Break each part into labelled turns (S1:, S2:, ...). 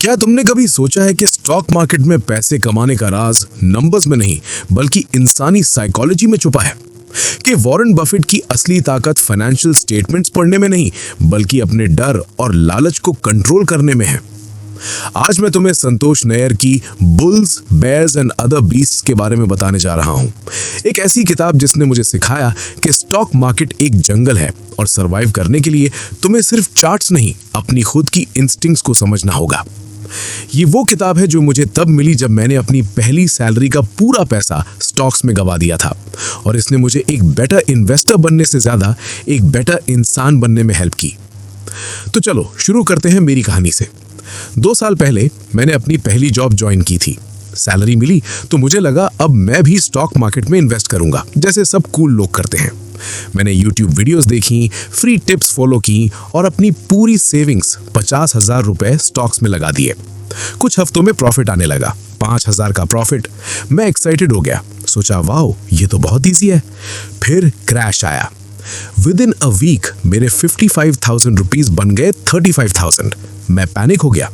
S1: क्या तुमने कभी सोचा है कि स्टॉक मार्केट में पैसे कमाने का राज नंबर्स में नहीं बल्कि इंसानी साइकोलॉजी में छुपा है? कि वॉरेन बफेट की असली ताकत फाइनेंशियल स्टेटमेंट्स पढ़ने में नहीं बल्कि अपने डर और लालच को कंट्रोल करने में है। आज मैं तुम्हें संतोष नैयर की bulls, bears and other beasts के बारे में बताने जा रहा हूं। एक ऐसी किताब जिसने मुझे सिखाया कि स्टॉक मार्केट एक जंगल है और सरवाइव करने के लिए तुम्हें सिर्फ चार्ट्स नहीं, अपनी खुद की इंस्टिंक्ट्स को समझना होगा। ये वो किताब है जो मुझे तब मिली जब मैंने अपनी पहली सैलरी का पूरा पैसा स्टॉक्स में गवा दिया था, और इसने मुझे एक बेटर इन्वेस्टर बनने से ज्यादा एक बेटर इंसान बनने में हेल्प की। तो चलो शुरू करते हैं मेरी कहानी से। 2 साल पहले मैंने अपनी पहली जॉब ज्वाइन की थी। सैलरी मिली तो मुझे लगा अब मैं भी स्टॉक मार्केट में इन्वेस्ट करूंगा जैसे सब कूल लोग करते हैं। मैंने YouTube वीडियोस देखी, फ्री टिप्स फॉलो की और अपनी पूरी सेविंग्स 50,000 रुपए स्टॉक्स में लगा दिए। कुछ हफ्तों में प्रॉफिट आने लगा, 5,000 का प्रॉफिट। मैं एक्साइटेड हो गया, सोचा वाओ ये तो बहुत ईजी है। फिर क्रैश आया। विद इन अ वीक मेरे 55,000 रुपीज बन गए 35,000। मैं पैनिक हो गया,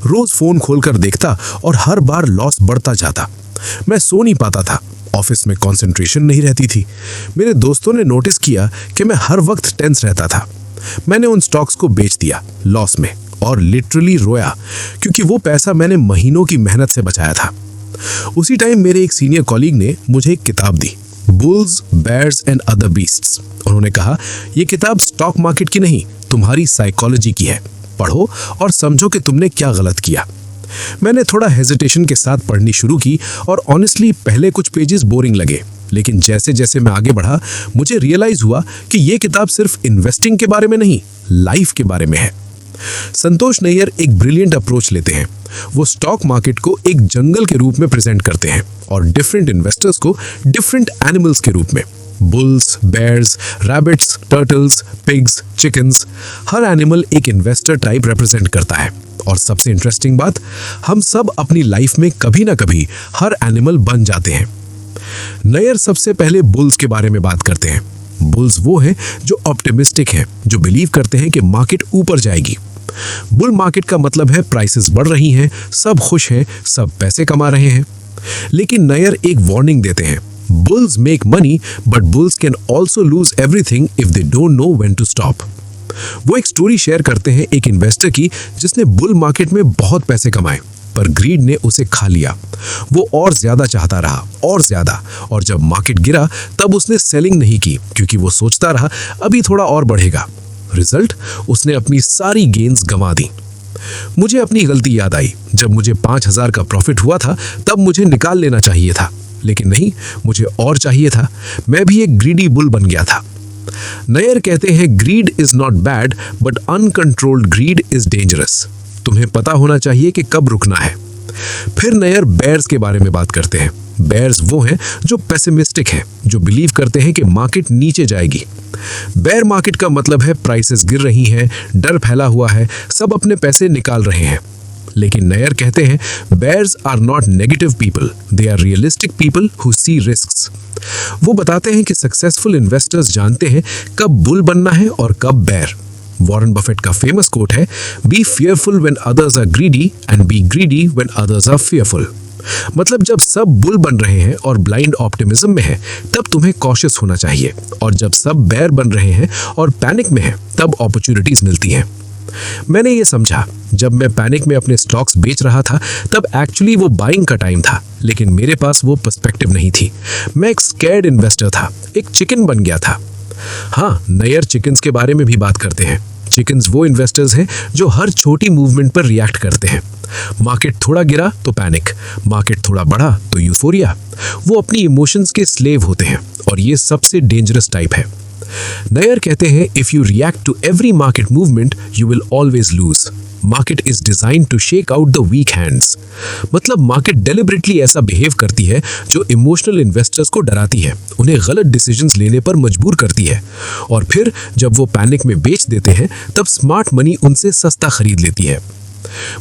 S1: रोज फोन खोलकर देखता और हर बार लॉस बढ़ता जाता। मैं सो नहीं पाता था, ऑफिस में कंसंट्रेशन नहीं रहती थी। मेरे दोस्तों ने नोटिस किया कि मैं हर वक्त टेंस रहता था। मैंने उन स्टॉक्स को बेच दिया लॉस में और लिटरली रोया, क्योंकि वो पैसा मैंने महीनों की मेहनत से बचाया था। उसी टाइम मेरे एक सीनियर कॉलीग ने मुझे एक किताब दी, bulls, bears and other beasts. उन्होंने कहा ये किताब स्टॉक मार्केट की नहीं, तुम्हारी साइकोलॉजी की है। पढ़ो और समझो कि तुमने क्या गलत किया। मैंने थोड़ा हेजिटेशन के साथ पढ़नी शुरू की और ऑनेस्टली पहले कुछ पेजेस बोरिंग लगे, लेकिन जैसे जैसे मैं आगे बढ़ा मुझे रियलाइज हुआ कि ये किताब सिर्फ इन्वेस्टिंग के बारे में नहीं, लाइफ के बारे में है। संतोष नैयर एक ब्रिलियंट अप्रोच लेते हैं। वो स्टॉक मार्केट को एक जंगल के रूप में प्रेजेंट करते हैं और डिफरेंट इन्वेस्टर्स को डिफरेंट एनिमल्स के रूप में। Bulls, bears, rabbits, turtles, pigs, chickens, हर एनिमल एक इन्वेस्टर टाइप रिप्रेजेंट करता है। और सबसे इंटरेस्टिंग बात, हम सब अपनी लाइफ में कभी ना कभी हर एनिमल बन जाते हैं। नैयर सबसे पहले बुल्स के बारे में बात करते हैं। बुल्स वो हैं जो ऑप्टिमिस्टिक हैं, जो बिलीव करते हैं कि मार्केट ऊपर जाएगी। बुल मार्केट का मतलब है प्राइसेस बढ़ रही हैं, सब खुश हैं, सब पैसे कमा रहे हैं। लेकिन नैयर एक वार्निंग देते हैं, bulls make money but bulls can also lose everything if they don't know when to stop. वो एक स्टोरी शेयर करते हैं एक इन्वेस्टर की जिसने बुल मार्केट में बहुत पैसे कमाए, पर ग्रीड ने उसे खा लिया। वो और ज्यादा चाहता रहा, और ज्यादा, और जब मार्केट गिरा तब उसने सेलिंग नहीं की क्योंकि वो सोचता रहा अभी थोड़ा और बढ़ेगा। रिजल्ट, उसने अपनी सारी गेन्स गंवा दी। मुझे अपनी गलती याद आई। जब मुझे 5,000 का प्रॉफिट हुआ था तब मुझे निकाल लेना चाहिए था, लेकिन नहीं, मुझे और चाहिए था। मैं भी एक ग्रीडी बुल बन गया था। नैयर कहते हैं grid is not bad but uncontrolled grid is dangerous. तुम्हें पता होना चाहिए कि कब रुकना है। फिर नैयर बेयर्स के बारे में बात करते हैं। बेयर्स वो हैं जो पेसिमिस्टिक हैं, जो बिलीव करते हैं कि मार्केट नीचे जाएगी। बेयर मार्केट का मतलब है प्राइसेस गिर रही हैं, डर फैला हुआ है, सब अपने पैसे निकाल रहे हैं। लेकिन नैयर कहते हैं bears are not negative people, they are realistic people who see risks. वो बताते हैं कि सक्सेसफुल इन्वेस्टर्स जानते हैं कब बुल बनना है और कब बेयर। वॉरेन बफेट का फेमस कोट है, be fearful when others are greedy and be greedy when others are fearful. मतलब जब सब बुल बन रहे हैं और ब्लाइंड ऑप्टिमिज्म में है तब तुम्हें कॉशियस होना चाहिए, और जब सब बेयर बन रहे हैं और पैनिक में है तब अपॉर्चुनिटीज मिलती हैं। मैंने ये समझा, जब मैं पैनिक में अपने स्टॉक्स बेच रहा था तब एक्चुअली वो बाइंग का टाइम था, लेकिन मेरे पास वो पर्सपेक्टिव नहीं थी। मैं एक स्कैर्ड इन्वेस्टर था, एक चिकन बन गया था। हाँ, नैयर चिकन्स के बारे में भी बात करते हैं। चिकन्स वो इन्वेस्टर्स हैं जो हर छोटी मूवमेंट पर रिएक्ट करते हैं। मार्केट थोड़ा गिरा तो पैनिक, मार्केट थोड़ा बढ़ा तो यूफोरिया। वो अपनी इमोशंस के स्लेव होते हैं और ये सबसे डेंजरस टाइप है। नैयर कहते हैं if you react to every market movement you will always lose. Market is designed to shake out the weak hands. मतलब मार्केट डेलिबरेटली ऐसा बिहेव करती है जो इमोशनल इन्वेस्टर्स को डराती है, उन्हें गलत डिसीजंस लेने पर मजबूर करती है, और फिर जब वो पैनिक में बेच देते हैं तब स्मार्ट मनी उनसे सस्ता खरीद लेती है।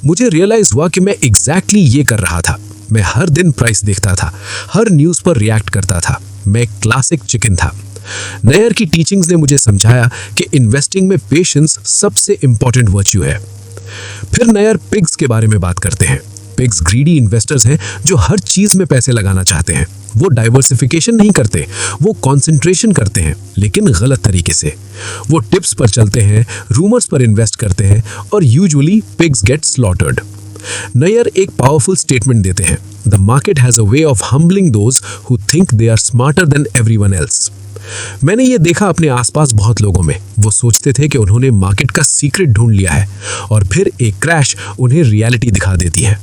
S1: मुझे रियलाइज हुआ कि मैं एग्जैक्टली ये कर रहा था। मैं हर दिन प्राइस देखता था, हर न्यूज़ पर रिएक्ट करता था। मैं एक क्लासिक चिकन था। नैयर की टीचिंग्स ने मुझे समझाया कि इन्वेस्टिंग में पेशेंस सबसे इंपॉर्टेंट वर्च्यू है। फिर नयर पिग्स के बारे में बात करते हैं। पिग्स ग्रीडी इन्वेस्टर्स हैं जो हर चीज में पैसे लगाना चाहते हैं। वो डाइवर्सिफिकेशन नहीं करते, वो कंसंट्रेशन करते हैं, लेकिन गलत तरीके से। वो टिप्स पर चलते हैं, रूमर्स पर इन्वेस्ट करते हैं और usually pigs get slaughtered. Nair एक पावरफुल स्टेटमेंट देते हैं, the market has a way of humbling those who think they are smarter than everyone else. मैंने ये देखा अपने आसपास बहुत लोगों में। वो सोचते थे कि उन्होंने मार्केट का सीक्रेट ढूंढ लिया है और फिर एक क्रैश उन्हें रियलिटी दिखा देती है।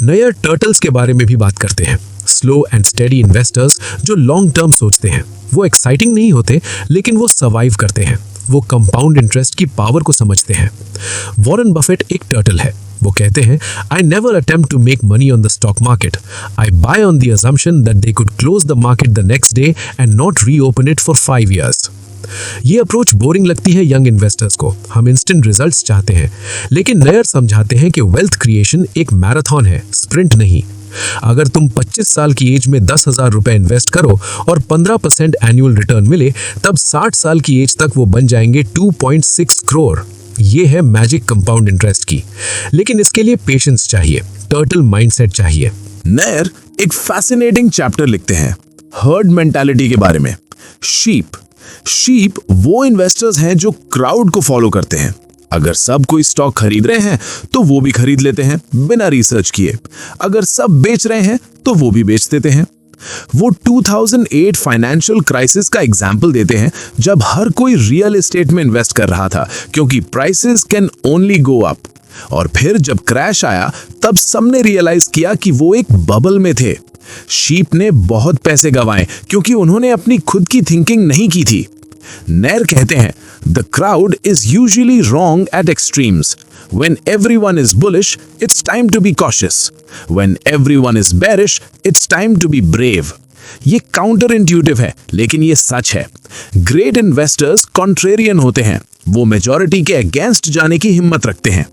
S1: नयर टर्टल्स के बारे में भी बात करते हैं, स्लो एंड स्टेडी इन्वेस्टर्स जो लॉन्ग टर्म सोचते हैं। वो एक्साइटिंग नहीं होते, लेकिन वो सर्वाइव करते हैं। वो कंपाउंड इंटरेस्ट की पावर को समझते हैं। वॉरेन बफेट एक टर्टल है। वो कहते हैं, I never attempt to make money on the stock market. I buy on the assumption that they could close the market the next day and not reopen it for 5 years। ये approach boring लगती है young investors को। हम instant results चाहते हैं, लेकिन नयर समझाते हैं कि वेल्थ क्रिएशन एक मैराथन है, स्प्रिंट नहीं। अगर तुम 25 साल की एज में 10,000 रुपए इन्वेस्ट करो और 15% एनुअल रिटर्न मिले, तब 60 साल की एज तक वो बन जाएंगे 2.6 करोड़। ये है मैजिक कंपाउंड इंटरेस्ट की, लेकिन इसके लिए पेशेंस चाहिए, टर्टल माइंडसेट चाहिए।
S2: नयर एक फैसिनेटिंग चैप्टर लिखते हैं हर्ड मेंटालिटी के बारे में। शीप वो इन्वेस्टर्स हैं जो क्राउड को फॉलो करते हैं। अगर सब कोई स्टॉक खरीद रहे हैं तो वो भी खरीद लेते हैं बिना रिसर्च किए। अगर सब बेच रहे हैं तो वो भी बेच देते हैं। वो 2008 फाइनेंशियल क्राइसिस का एग्जाम्पल देते हैं, जब हर कोई रियल एस्टेट में इन्वेस्ट कर रहा था क्योंकि prices can only go up. और फिर जब क्रैश आया तब सबने रियलाइज किया कि वो एक बबल में थे। शीप ने बहुत पैसे गंवाए क्योंकि उन्होंने अपनी खुद की थिंकिंग नहीं की थी। नयर कहते हैं, the crowd is usually wrong at extremes. When everyone is bullish, it's time to be cautious. When everyone is bearish, it's time to be brave. ये काउंटर इंट्यूटिव है, लेकिन ये सच है। ग्रेट इन्वेस्टर्स कॉन्ट्रेरियन होते हैं। वो मेजॉरिटी के against जाने की हिम्मत रखते हैं।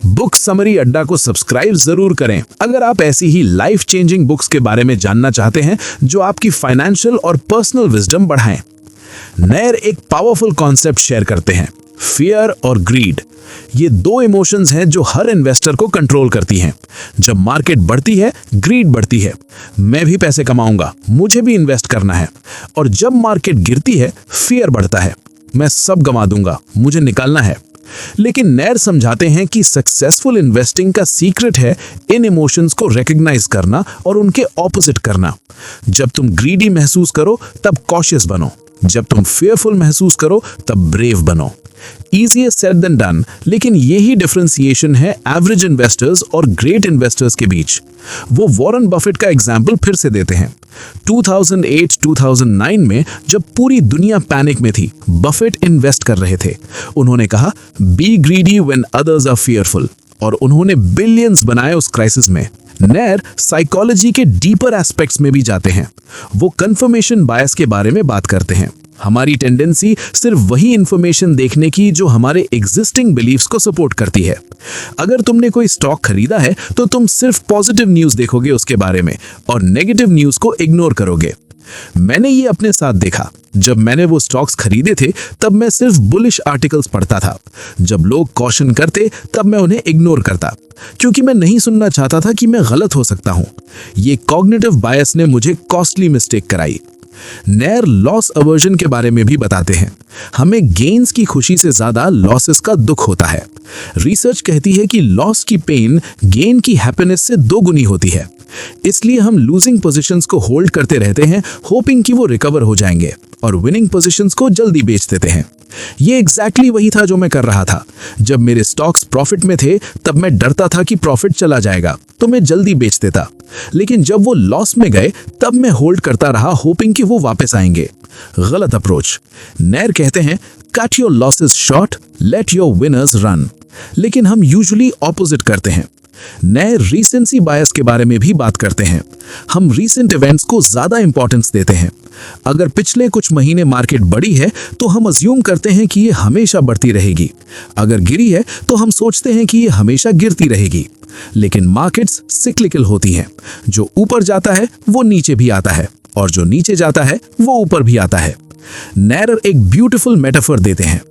S2: बुक समरी अड्डा को सब्सक्राइब जरूर करें अगर आप ऐसी ही लाइफ चेंजिंग बुक्स के बारे में जानना चाहते हैं जो आपकी फाइनेंशियल और पर्सनल विजडम बढ़ाएं। नयर एक पावरफुल कॉन्सेप्ट शेयर करते हैं, फियर और ग्रीड। ये दो इमोशंस हैं जो हर इन्वेस्टर को कंट्रोल करती हैं। जब मार्केट बढ़ती है, ग्रीड बढ़ती है, मैं भी पैसे कमाऊंगा, मुझे भी इन्वेस्ट करना है। और जब मार्केट गिरती है, फियर बढ़ता है, मैं सब गंवा दूंगा, मुझे निकालना है। लेकिन नयर समझाते हैं कि सक्सेसफुल इन्वेस्टिंग का सीक्रेट है इन इमोशंस को रिकॉग्नाइज करना और उनके ऑपोजिट करना। जब तुम ग्रीडी महसूस करो तब कॉशियस बनो, जब तुम फेयरफुल महसूस करो तब ब्रेव बनो। Easier said than done, लेकिन यही डिफरेंशिएशन है एवरेज इन्वेस्टर्स और ग्रेट इन्वेस्टर्स के बीच। वो वॉरेन बफेट का एग्जाम्पल फिर से देते हैं। 2008-2009 में जब पूरी दुनिया पैनिक में थी, बफेट इन्वेस्ट कर रहे थे। उन्होंने कहा, be greedy when others are fearful, और उन्होंने बिलियंस बनाए उस क्राइसिस में। नयर साइकोलॉजी के डीपर एस्पेक्ट्स में भी जाते हैं। वो कंफर्मेशन बायस के बारे में बात करते हैं। हमारी टेंडेंसी सिर्फ वही इंफॉर्मेशन देखने की जो हमारे एग्जिस्टिंग बिलीफ्स को सपोर्ट करती है। अगर तुमने कोई स्टॉक खरीदा है तो तुम सिर्फ पॉजिटिव न्यूज़ देखोगे उसके बारे में और नेगेटिव न्यूज़ को इग्नोर करोगे। मैंने ये अपने साथ देखा। जब मैंने वो स्टॉक्स खरीदे थे तब मैं सिर्फ बुलिश आर्टिकल्स पढ़ता था। जब लोग कॉशन करते तब मैं उन्हें इग्नोर करता, क्योंकि मैं नहीं सुनना चाहता था कि मैं गलत हो सकता हूँ। ये कॉग्निटिव बायस ने मुझे कॉस्टली मिस्टेक कराई। नयर लॉस अवर्जन के बारे में भी बताते हैं। हमें गेन्स की खुशी से ज्यादा लॉसेस का दुख होता है। रिसर्च कहती है कि लॉस की पेन गेन की हैप्पीनेस से 2 गुनी होती है। इसलिए हम लूजिंग पोजीशंस को होल्ड करते रहते हैं, होपिंग कि वो रिकवर हो जाएंगे, और विनिंग पोजीशंस को जल्दी बेच देते हैं। ये एग्जैक्टली वही था जो मैं कर रहा था। जब मेरे स्टॉक्स प्रॉफिट में थे तब मैं डरता था कि प्रॉफिट चला जाएगा, तो मैं जल्दी बेच देता। लेकिन जब वो लॉस में गए तब मैं होल्ड करता रहा, होपिंग कि वो वापस आएंगे। गलत अप्रोच। नयर कहते हैं, cut your losses short, let your winners run. लेकिन हम यूजुअली ऑपोजिट करते हैं। नए रीसेंसी बायस के बारे में भी बात करते हैं। हम रीसेंट इवेंट्स को ज्यादा इंपॉर्टेंस देते हैं। अगर पिछले कुछ महीने मार्केट बढ़ी है तो हम अज्यूम करते हैं कि ये हमेशा बढ़ती रहेगी। अगर गिरी है तो हम सोचते हैं कि ये हमेशा गिरती रहेगी। लेकिन मार्केट्स सिक्लिकल होती हैं। जो ऊपर जाता है वो नीचे भी आता है, और जो नीचे जाता है वो ऊपर भी आता है। नैर एक ब्यूटीफुल मेटाफर देते हैं,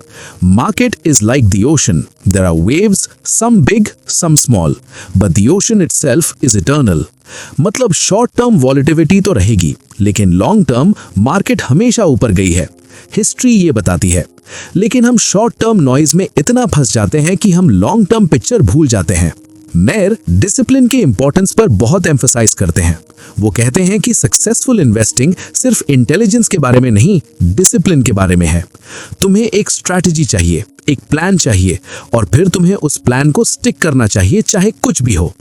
S2: market is like the ocean, there are waves, some big some small, but the ocean itself is eternal. मतलब शॉर्ट टर्म वॉलेटिलिटी तो रहेगी, लेकिन लॉन्ग टर्म मार्केट हमेशा ऊपर गई है, हिस्ट्री ये बताती है। लेकिन हम शॉर्ट टर्म नॉइज में इतना फंस जाते हैं कि हम लॉन्ग टर्म पिक्चर भूल जाते हैं। मेयर डिसिप्लिन के इंपॉर्टेंस पर बहुत एम्फसाइज करते हैं। वो कहते हैं कि सक्सेसफुल इन्वेस्टिंग सिर्फ इंटेलिजेंस के बारे में नहीं, डिसिप्लिन के बारे में है। तुम्हें एक स्ट्रैटेजी चाहिए, एक प्लान चाहिए, और फिर तुम्हें उस प्लान को स्टिक करना चाहिए, चाहे कुछ भी हो।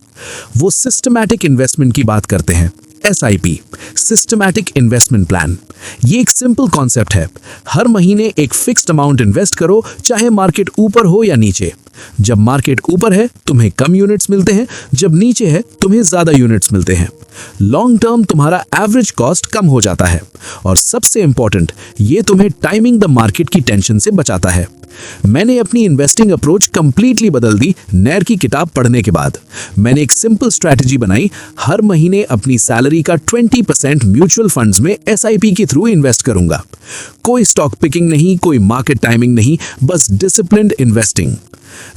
S2: वो सिस्टमैटिक इन्वेस्टमेंट की बात करते हैं, SIP, सिस्टमैटिक इन्वेस्टमेंट प्लान। ये एक सिंपल कॉन्सेप्ट है। हर महीने एक फिक्स्ड अमाउंट इन्वेस्ट करो, चाहे मार्केट ऊपर हो या नीचे। जब मार्केट ऊपर है तुम्हें कम यूनिट्स मिलते हैं, जब नीचे है तुम्हें ज्यादा यूनिट्स मिलते हैं। लॉन्ग टर्म तुम्हारा एवरेज कॉस्ट कम हो जाता है, और सबसे इंपॉर्टेंट, ये तुम्हें टाइमिंग द मार्केट की टेंशन से बचाता है। मैंने अपनी इन्वेस्टिंग अप्रोच कंप्लीटली बदल दी नैर की किताब पढ़ने के बाद। मैंने एक सिंपल स्ट्रैटेजी बनाई, हर महीने अपनी सैलरी का 20% म्यूचुअल फंड्स में SIP के थ्रू इन्वेस्ट करूंगा। कोई स्टॉक पिकिंग नहीं, कोई मार्केट टाइमिंग नहीं, बस डिसिप्लिन्ड इन्वेस्टिंग।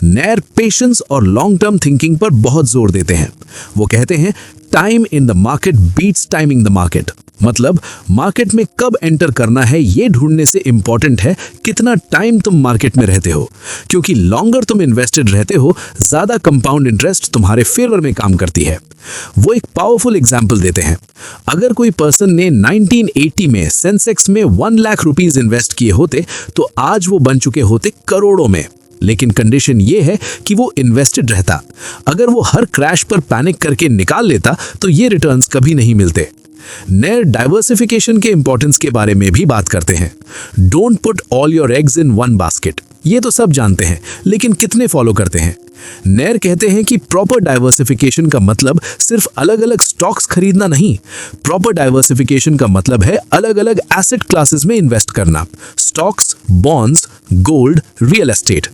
S2: नैर पेशेंस और लॉन्ग टर्म थिंकिंग पर बहुत जोर देते हैं। वो कहते हैं time in the market beats timing the market. मतलब मार्केट में कब एंटर करना है ये ढूंढने से इंपॉर्टेंट है कितना टाइम तुम मार्केट में रहते हो, क्योंकि लॉन्गर तुम इन्वेस्टेड रहते हो, ज्यादा कंपाउंड इंटरेस्ट तुम्हारे फेवर में काम करती है। वो एक पावरफुल एग्जाम्पल देते हैं। अगर कोई पर्सन ने 1980 में सेंसेक्स में 1 लाख रुपीज इन्वेस्ट किए होते तो आज वो बन चुके होते करोड़ों में। लेकिन कंडीशन ये है कि वो इन्वेस्टेड रहता। अगर वो हर क्रैश पर पैनिक करके निकाल लेता तो ये रिटर्न्स कभी नहीं मिलते। नैर डाइवर्सिफिकेशन के इंपॉर्टेंस के बारे में भी बात करते हैं। Don't put all your eggs in one basket. ये तो सब जानते हैं, लेकिन कितने फॉलो करते हैं? नैर कहते हैं कि प्रॉपर डाइवर्सिफिकेशन का मतलब सिर्फ अलग अलग स्टॉक्स खरीदना नहीं। प्रॉपर डाइवर्सिफिकेशन का मतलब है अलग अलग एसेट क्लासेस में इन्वेस्ट करना, stocks, bonds, gold, real estate.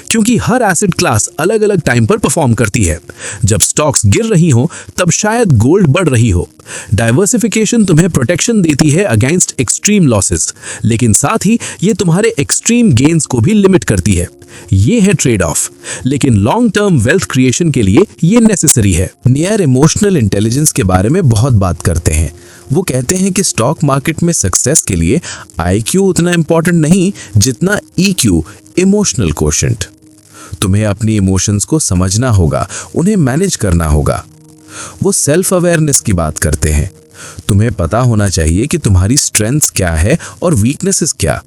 S2: क्योंकि हर एसेट क्लास अलग अलग टाइम पर परफॉर्म करती है। जब स्टॉक्स गिर रही हो तब शायद गोल्ड बढ़ रही हो। डाइवर्सिफिकेशन तुम्हें प्रोटेक्शन देती है अगेंस्ट एक्सट्रीम लॉसेस, लेकिन साथ ही ये तुम्हारे एक्सट्रीम गेन्स को भी लिमिट करती है। ये है ट्रेड ऑफ, लेकिन लॉन्ग टर्म वेल्थ क्रिएशन के लिए ये नेसेसरी है। नियर इमोशनल इंटेलिजेंस के बारे में बहुत बात करते हैं। वो कहते हैं कि स्टॉक मार्केट में सक्सेस के लिए IQ उतना इंपॉर्टेंट नहीं जितना EQ, इमोशनल कोशेंट। तुम्हें अपनी इमोशंस को समझना होगा, उन्हें मैनेज करना होगा। वो सेल्फ अवेयरनेस की बात करते हैं। तुम्हें पता होना चाहिए कि तुम्हारी स्ट्रेंथ्स क्या है और वीकनेसेस क्या।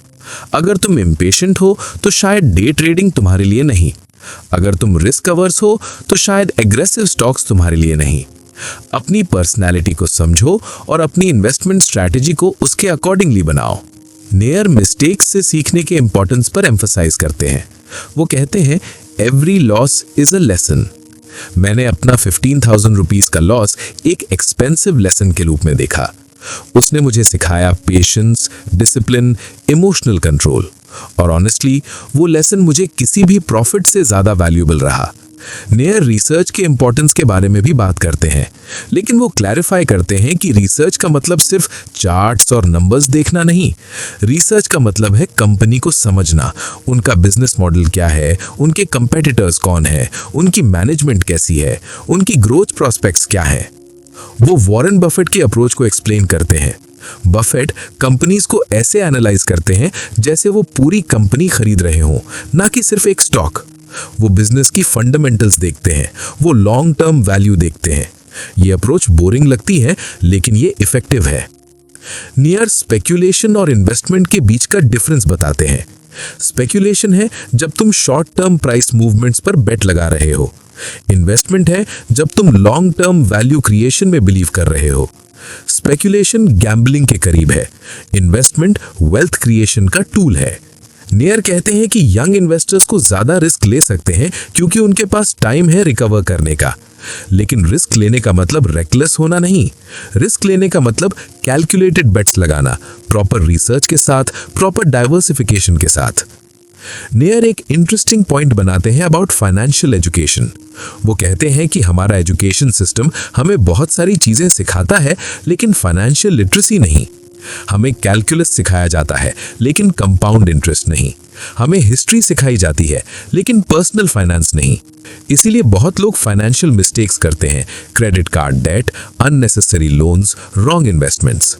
S2: अगर तुम इम्पेशेंट हो तो शायद डे ट्रेडिंग तुम्हारे लिए नहीं। अगर तुम रिस्क अवर्स हो तो शायद एग्रेसिव स्टॉक्स तुम्हारे लिए नहीं। अपनी पर्सनैलिटी को समझो और अपनी इन्वेस्टमेंट स्ट्रैटेजी को उसके अकॉर्डिंगली बनाओ। नेयर मिस्टेक्स से सीखने के इंपॉर्टेंस पर एम्फसाइज करते हैं। वो कहते हैं every loss is a lesson. मैंने अपना 15,000 रुपीज का लॉस एक एक्सपेंसिव लेसन के रूप में देखा। उसने मुझे सिखाया पेशेंस, डिसिप्लिन, इमोशनल कंट्रोल, और ऑनेस्टली वो लेसन मुझे किसी भी प्रॉफिट से ज्यादा वैल्यूएबल रहा। नेयर रिसर्च के इंपॉर्टेंस के बारे में भी बात करते हैं, लेकिन वो क्लैरिफाई करते हैं कि रिसर्च का मतलब सिर्फ चार्ट्स और नंबर्स देखना नहीं। रिसर्च का मतलब है कंपनी को समझना, उनका बिजनेस मॉडल क्या है, उनके कंपेटिटर्स कौन है, उनकी मैनेजमेंट कैसी है, उनकी ग्रोथ प्रोस्पेक्ट्स क्या है। वो वॉरेन बफेट की अप्रोच को एक्सप्लेन करते हैं। बफेट कंपनीज को ऐसे एनालाइज करते हैं जैसे वो पूरी कंपनी खरीद रहे हों, ना कि सिर्फ एक स्टॉक। वो बिजनेस की फंडामेंटल्स देखते हैं, वो लॉन्ग टर्म वैल्यू देखते हैं। ये अप्रोच बोरिंग लगती है, लेकिन ये इफेक्टिव है। नियर स्पेक्यूलेशन और इन्वेस्टमेंट के बीच का डिफरेंस बताते हैं। स्पेक्यूलेशन है जब तुम शॉर्ट टर्म प्राइस मूवमेंट्स पर बेट लगा रहे हो। इन्वेस्टमेंट है जब तुम लॉन्ग टर्म वैल्यू क्रिएशन में बिलीव कर रहे हो। स्पेक्यूलेशन गैम्बलिंग के करीब है, इन्वेस्टमेंट वेल्थ क्रिएशन का टूल है। नियर कहते हैं कि यंग इन्वेस्टर्स को ज्यादा रिस्क ले सकते हैं क्योंकि उनके पास टाइम है रिकवर करने का। लेकिन रिस्क लेने का मतलब रेकलेस होना नहीं। रिस्क लेने का मतलब कैलकुलेटेड बेट्स लगाना, प्रॉपर रिसर्च के साथ, प्रॉपर डाइवर्सिफिकेशन के साथ। नियर एक इंटरेस्टिंग पॉइंट बनाते हैं अबाउट फाइनेंशियल एजुकेशन। वो कहते हैं कि हमारा एजुकेशन सिस्टम हमें बहुत सारी चीजें सिखाता है, लेकिन फाइनेंशियल लिटरेसी नहीं।
S1: हमें कैलकुलस सिखाया जाता है लेकिन कंपाउंड इंटरेस्ट नहीं। हमें हिस्ट्री सिखाई जाती है लेकिन पर्सनल फाइनेंस नहीं। इसीलिए बहुत लोग फाइनेंशियल मिस्टेक्स करते हैं, credit card debt, unnecessary loans, wrong investments.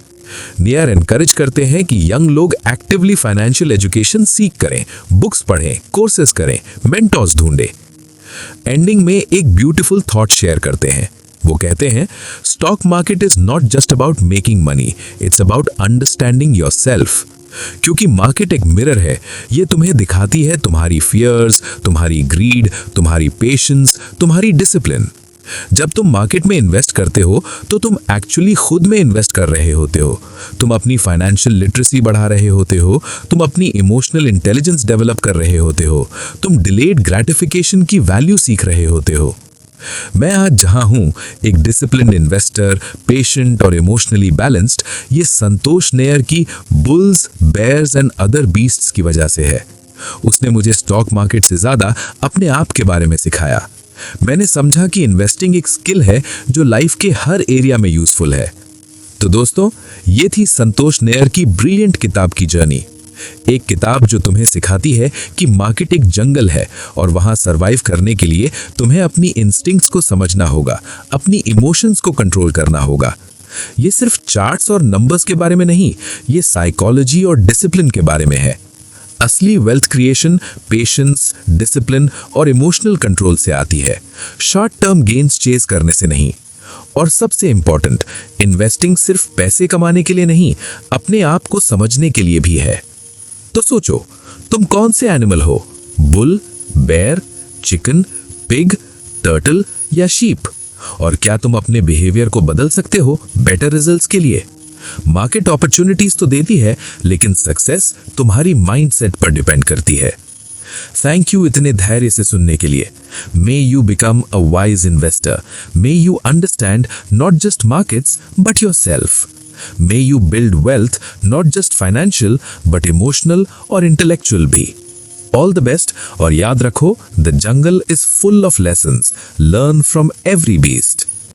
S1: Nair encourage करते हैं कि यंग लोग एक्टिवली फाइनेंशियल एजुकेशन सीख करें, बुक्स पढ़ें, कोर्सेज करें, मेंटर्स ढूंढें। एंडिंग में एक ब्यूटीफुल थॉट शेयर करते हैं। वो कहते हैं, stock market is not just about making money, it's about understanding yourself. क्योंकि मार्केट एक मिरर है, ये तुम्हें दिखाती है तुम्हारी फियर्स, तुम्हारी ग्रीड, तुम्हारी पेशेंस, तुम्हारी डिसिप्लिन। जब तुम मार्केट में इन्वेस्ट करते हो तो तुम एक्चुअली खुद में इन्वेस्ट कर रहे होते हो। तुम अपनी फाइनेंशियल लिटरेसी बढ़ा रहे होते हो, तुम अपनी इमोशनल इंटेलिजेंस डेवलप कर रहे होते हो, तुम डिलेड ग्रेटिफिकेशन की वैल्यू सीख रहे होते हो। मैं आज जहां हूं, एक डिसिप्लिन्ड इन्वेस्टर, पेशेंट और इमोशनली बैलेंस्ड, ये संतोष नेयर की bulls, bears and other beasts की वजह से है। उसने मुझे स्टॉक मार्केट से ज्यादा अपने आप के बारे में सिखाया। मैंने समझा कि इन्वेस्टिंग एक स्किल है जो लाइफ के हर एरिया में यूजफुल है। तो दोस्तों, ये थी संतोष नेयर की ब्रिलियंट किताब की जर्नी। एक किताब जो तुम्हें सिखाती है कि मार्केट एक जंगल है और वहां सरवाइव करने के लिए तुम्हें अपनी इंस्टिंक्ट्स को समझना होगा, अपनी इमोशंस को कंट्रोल करना होगा। ये सिर्फ चार्ट्स और नंबर्स के बारे में नहीं, ये साइकोलॉजी और डिसिप्लिन के बारे में है। असली वेल्थ क्रिएशन पेशेंस, डिसिप्लिन और इमोशनल कंट्रोल से आती है, शॉर्ट टर्म गेन्स चेज करने से नहीं। और सबसे इंपॉर्टेंट, इन्वेस्टिंग सिर्फ पैसे कमाने के लिए नहीं, अपने आप को समझने के लिए भी है। तो सोचो, तुम कौन से एनिमल हो? Bull, bear, chicken, pig, turtle या शीप? और क्या तुम अपने बिहेवियर को बदल सकते हो बेटर रिजल्ट्स के लिए? मार्केट अपॉर्चुनिटीज तो देती है, लेकिन सक्सेस तुम्हारी माइंडसेट पर डिपेंड करती है। थैंक यू इतने धैर्य से सुनने के लिए। May you become a wise investor. May you understand not just markets but yourself. May you build wealth, not just financial, but emotional और intellectual भी। All the best और याद रखो, the jungle is full of lessons. Learn from every beast.